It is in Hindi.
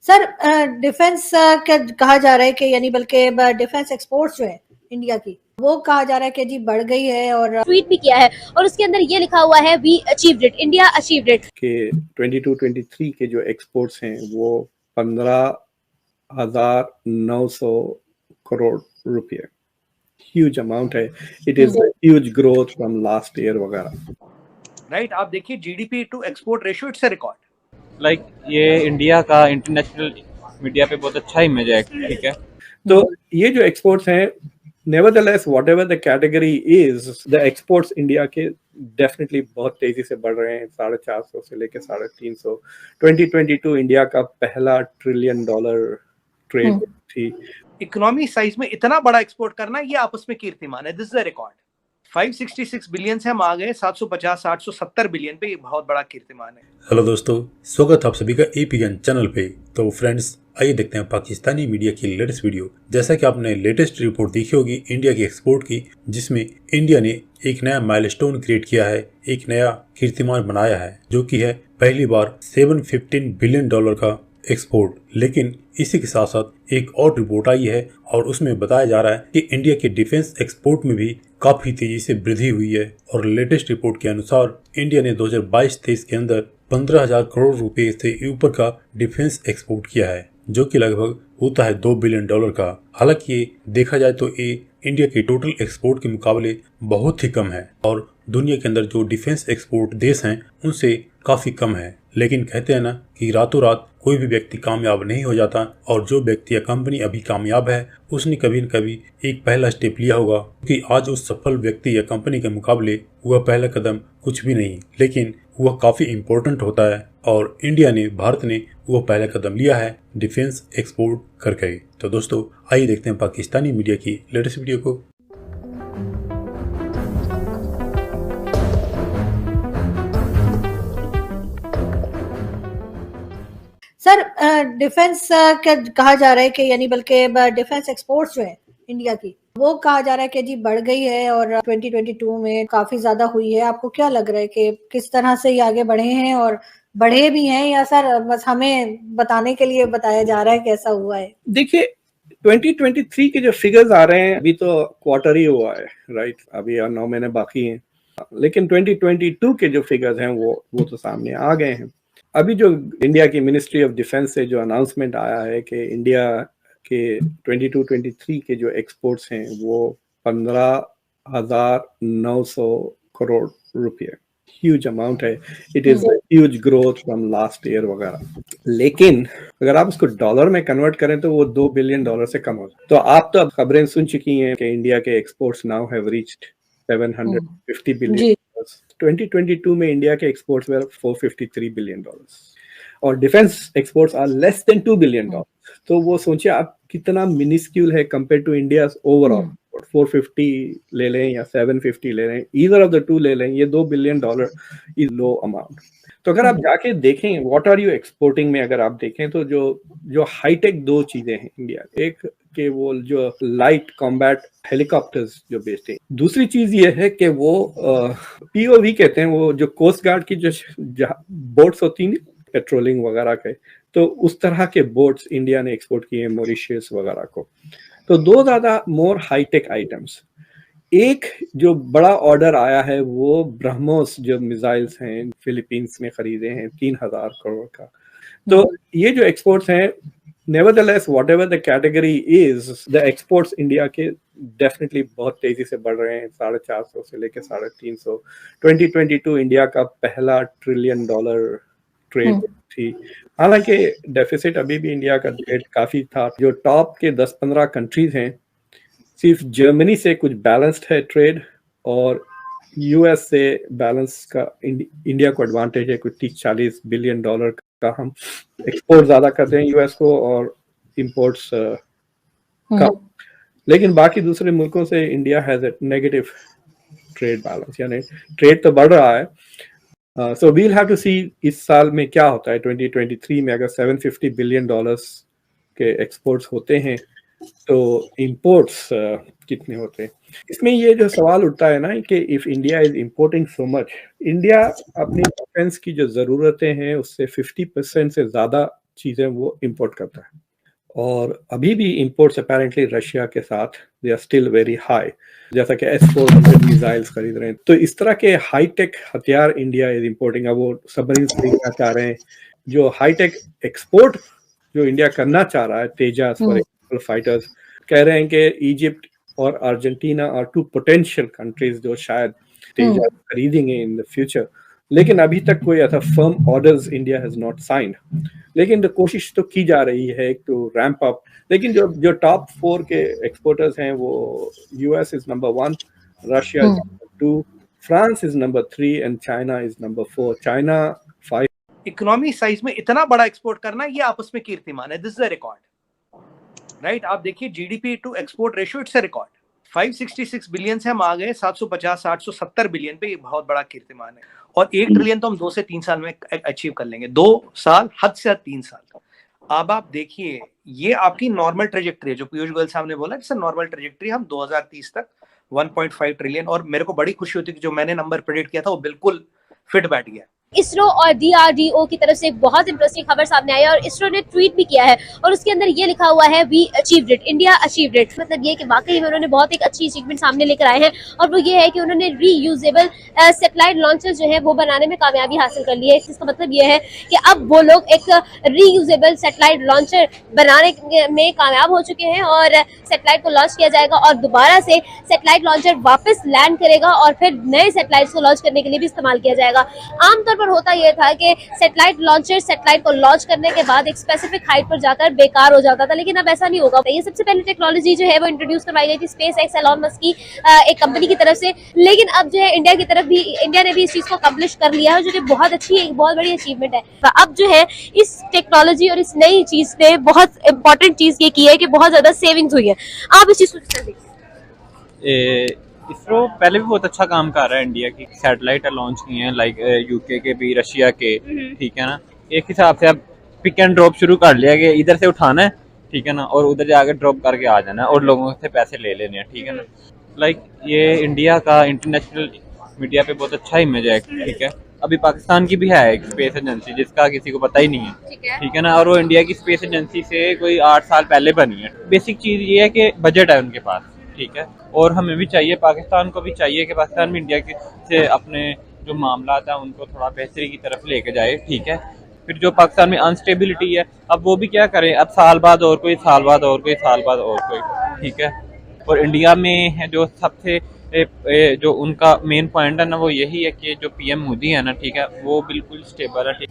सर डिफेंस का कहा जा रहा है कि यानी बल्कि डिफेंस एक्सपोर्ट्स जो है इंडिया की वो कहा जा रहा है कि जी बढ़ गई है और ट्वीट भी किया है और उसके अंदर ये लिखा हुआ है we achieved it, India achieved it. कि 22-23 के जो एक्सपोर्ट्स हैं वो 15,900 करोड़ रुपए, ह्यूज अमाउंट है। It is huge growth from last year वगैरह। राइट, आप देखिए GDP to export ratio, it's a record. Like ये इंडिया का इंटरनेशनल मीडिया पे बहुत अच्छा इमेज है, ठीक है। तो ये जो एक्सपोर्ट्स हैं, nevertheless whatever the category is, the exports India के डेफिनेटली बहुत तेजी से बढ़ रहे हैं, 450 से लेकर 350। 2022 इंडिया का पहला $1 ट्रिलियन ट्रेड थी। इकोनॉमी साइज में इतना बड़ा एक्सपोर्ट करना, ये आपस में कीर्तिमान है। This is a record. 566 billion से हम आ गए 750-870 बिलियन पे, ये बहुत बड़ा कीर्तिमान है। हेलो दोस्तों, स्वागत आप सभी का एपीएन चैनल पे। तो फ्रेंड्स, आइए देखते हैं पाकिस्तानी मीडिया की लेटेस्ट वीडियो। जैसा कि आपने लेटेस्ट रिपोर्ट देखी होगी इंडिया के एक्सपोर्ट की, जिसमें इंडिया ने एक नया माइलस्टोन क्रिएट किया है, एक नया कीर्तिमान बनाया है, जो कि है पहली बार $715 बिलियन का एक्सपोर्ट। लेकिन इसी के साथ साथ एक और रिपोर्ट आई है और उसमें बताया जा रहा है कि इंडिया के डिफेंस एक्सपोर्ट में भी काफी तेजी से वृद्धि हुई है। और लेटेस्ट रिपोर्ट के अनुसार इंडिया ने 2022-23 के अंदर 15,000 करोड़ रुपए से ऊपर का डिफेंस एक्सपोर्ट किया है, जो कि लगभग होता है $2 बिलियन का। हालांकि ये देखा जाए तो ये इंडिया के टोटल एक्सपोर्ट के मुकाबले बहुत ही कम है और दुनिया के अंदर जो डिफेंस एक्सपोर्ट देश हैं उनसे काफी कम है। लेकिन कहते हैं ना कि रातों रात कोई भी व्यक्ति कामयाब नहीं हो जाता, और जो व्यक्ति या कंपनी अभी कामयाब है उसने कभी न कभी एक पहला स्टेप लिया होगा, क्योंकि आज उस सफल व्यक्ति या कंपनी के मुकाबले वह पहला कदम कुछ भी नहीं, लेकिन वह काफी इम्पोर्टेंट होता है। और इंडिया ने, भारत ने वह पहला कदम लिया है डिफेंस एक्सपोर्ट करके। तो दोस्तों, आइए देखते हैं पाकिस्तानी मीडिया की लेटेस्ट वीडियो को। सर डिफेंस का कहा जा रहा है कि यानी बल्कि डिफेंस एक्सपोर्ट्स जो है इंडिया की वो कहा जा रहा है कि जी बढ़ गई है और 2022 में काफी ज्यादा हुई है। आपको क्या लग रहा है कि किस तरह से ये आगे बढ़े हैं और बढ़े भी हैं, या सर बस हमें बताने के लिए बताया जा रहा है कैसा हुआ है? देखिए, 2023 के जो फिगर्स आ रहे हैं, अभी तो क्वार्टर ही हुआ है, राइट, अभी 9 महीने बाकी हैं। लेकिन 2022 के जो फिगर्स हैं वो तो सामने आ गए हैं। अभी जो इंडिया की मिनिस्ट्री ऑफ डिफेंस से जो अनाउंसमेंट आया है कि इंडिया के 22-23 के जो एक्सपोर्ट्स हैं वो 15,900 करोड़ रुपए, ह्यूज अमाउंट है। It is huge growth from last year वगैरह। लेकिन अगर आप उसको डॉलर में कन्वर्ट करें तो वो $2 बिलियन से कम हो जाए। तो आप तो अब खबरें सुन चुकी हैं कि इंडिया के exports now have reached 750 billion. 2022 में इंडिया के एक्सपोर्ट्स वर $453 बिलियन और defence exports are less than $2 billion. तो वो सोचिए आप कितना मिनिस्क्यूल है कंपेयर टू इंडिया ओवरऑल। 450 ले लें या 750 ले लें, ईदर ऑफ द टू ले लें, ये $2 बिलियन इज लो अमाउंट। तो अगर आप जाके देखें व्हाट आर यू एक्सपोर्टिंग में, अगर आप देखें तो जो हाईटेक दो चीजें हैं इंडिया, एक कि वो जो लाइट कॉम्बैट हेलीकॉप्टर्स जो बेचते हैं, दूसरी चीज ये है कि वो पीओवी कहते हैं, वो जो कोस्ट गार्ड की जो बोट्स होती हैं पेट्रोलिंग वगैरह के, तो उस तरह के बोट्स इंडिया ने एक्सपोर्ट किए हैं मॉरिशस वगैरह को। तो दो ज्यादा मोर हाईटेक आइटम्स। एक जो बड़ा ऑर्डर आया है वो ब्रह्मोस जो मिसाइल्स हैं फिलीपींस में खरीदे हैं 3,000 करोड़ का। तो ये जो एक्सपोर्ट्स हैं, nevertheless whatever the category is, the exports India के डेफिनेटली बहुत तेजी से बढ़ रहे हैं, 450 से लेकर 350। 2022 इंडिया का पहला $1 ट्रिलियन ट्रेड थी। हालांकि डेफिसिट अभी भी इंडिया का ट्रेड काफी था। जो टॉप के 10-15 कंट्रीज हैं, सिर्फ जर्मनी से कुछ बैलेंस्ड है ट्रेड, और यूएस से बैलेंस का इंडिया को एडवांटेज है, कुछ 30-40 बिलियन डॉलर का हम एक्सपोर्ट ज्यादा करते हैं यूएस को और इंपोर्ट्स कम। लेकिन बाकी दूसरे मुल्कों से India has a negative trade balance, यानी ट्रेड तो बढ़ रहा है। So we will have to see इस साल में क्या होता है। 2023 में अगर $750 बिलियन के एक्सपोर्ट्स होते हैं तो इंपोर्ट्स कितने होते हैं। इसमें ये जो सवाल उठता है ना कि if India is importing so much, India अपनी डिफेंस की जो जरूरतें हैं उससे 50% से ज्यादा चीजें वो इंपोर्ट करता है। और अभी भी इंपोर्ट्स अपेरेंटली रशिया के साथ they are still very high, जैसा कि S-400 मिसाइल्स खरीद रहे हैं। तो इस तरह के हाईटेक हथियार इंडिया इज इंपोर्टिंग। अब वो सबमरीन खरीदना चाह रहे हैं। जो हाईटेक एक्सपोर्ट जो इंडिया करना चाह रहा है, तेजास फॉर एग्जाम्पल फाइटर्स, कह रहे हैं कि इजिप्ट और Argentina are two potential countries जो शायद तेजास खरीदेंगे इन द फ्यूचर। लेकिन अभी तक कोई ऐसा firm orders India has not signed. लेकिन कोशिश तो की जा रही है टू रैंप अप। लेकिन जो टॉप 4 के एक्सपोर्टर्स हैं वो US is number 1, Russia is number 2, France is number 3 and China is number 4। China 5। Economy size में इतना बड़ा एक्सपोर्ट करना ये आपस में कीर्तिमान है। This is a record, right? आप देखिए GDP to export ratio, it's a record. 566 billion से हम आ गए 750-870 बिलियन पे, ये बहुत बड़ा कीर्तिमान है। और 1 ट्रिलियन तो हम 2 से 3 साल में अचीव कर लेंगे। 2 साल, हद से हद 3 साल। अब आप देखिए, ये आपकी नॉर्मल ट्रेजेक्ट्री है जो पीयूष गोयल साहब ने बोला, इट्स अ नॉर्मल ट्रेजेक्ट्री। हम 2030 तक 1.5 ट्रिलियन, और मेरे को बड़ी खुशी होती है कि जो मैंने नंबर प्रेडिक्ट किया था वो बिल्कुल फिट बैठ गया। इसरो और DRDO की तरफ से एक बहुत इंटरेस्टिंग खबर सामने आई है और इसरो ने ट्वीट भी किया है और उसके अंदर ये लिखा हुआ है we achieved it, India achieved it. मतलब ये कि वाकई में उन्होंने बहुत एक अच्छी अचीवमेंट सामने लेकर आए हैं और वो ये है कि उन्होंने रीयूजेबल सैटेलाइट लॉन्चर जो है वो बनाने में कामयाबी हासिल कर ली है। इसका मतलब ये है कि अब वो लोग एक रीयूजेबल सैटेलाइट लॉन्चर बनाने में कामयाब हो चुके हैं और सैटेलाइट को लॉन्च किया जाएगा और दोबारा से सैटेलाइट लॉन्चर वापस लैंड करेगा और फिर नए सैटेलाइट्स को लॉन्च करने के लिए भी इस्तेमाल किया जाएगा। आमतौर पर होता यह था कि सैटेलाइट लॉन्चर सैटेलाइट को लॉन्च करने के बाद एक स्पेसिफिक हाइट पर जाकर बेकार हो जाता था, लेकिन अब ऐसा नहीं होगा। ये सबसे पहले टेक्नोलॉजी जो है वो इंट्रोड्यूस करवाई गई थी स्पेस एक्स एलॉन मस्क की एक कंपनी की तरफ से, लेकिन अब जो है इंडिया की तरफ भी, इंडिया ने भी इस चीज को अकम्प्लिश कर लिया है, जो कि बहुत अच्छी, एक बहुत बड़ी अचीवमेंट है। अब जो है इस टेक्नोलॉजी और इस नई चीज ने बहुत इंपॉर्टेंट चीज ये की है कि बहुत ज्यादा सेविंग्स हुई है। आप इस चीज को किस तरह देखते हैं? इसरो पहले भी बहुत अच्छा काम कर रहा है। इंडिया की सैटेलाइट लॉन्च किए हैं, लाइक यूके के भी, रशिया के, ठीक है ना। एक हिसाब से अब पिक एंड ड्रॉप शुरू कर लिया कि इधर से उठाना है, ठीक है ना, और उधर जाकर ड्रॉप करके आ जाना है और लोगों से पैसे ले लेने हैं, ठीक है ना। लाइक ये इंडिया का इंटरनेशनल मीडिया पे बहुत अच्छा इमेज है, ठीक है। अभी पाकिस्तान की भी है एक स्पेस एजेंसी जिसका किसी को पता ही नहीं है, ठीक है ना, और वो इंडिया की स्पेस एजेंसी से कोई 8 साल पहले बनी है। बेसिक चीज़ ये है कि बजट है उनके पास, ठीक है, और हमें भी चाहिए, पाकिस्तान को भी चाहिए कि पाकिस्तान भी इंडिया के से अपने जो मामला था उनको थोड़ा बेहतरी की तरफ लेके जाए, ठीक है। फिर जो पाकिस्तान में अनस्टेबिलिटी है, अब वो भी क्या करें, अब साल बाद और कोई, साल बाद और कोई, साल बाद और कोई, ठीक है। और इंडिया में जो सबसे जो उनका मेन पॉइंट है ना, वो यही है कि जो PM मोदी है ना, ठीक है, वो बिल्कुल स्टेबल है, ठीक।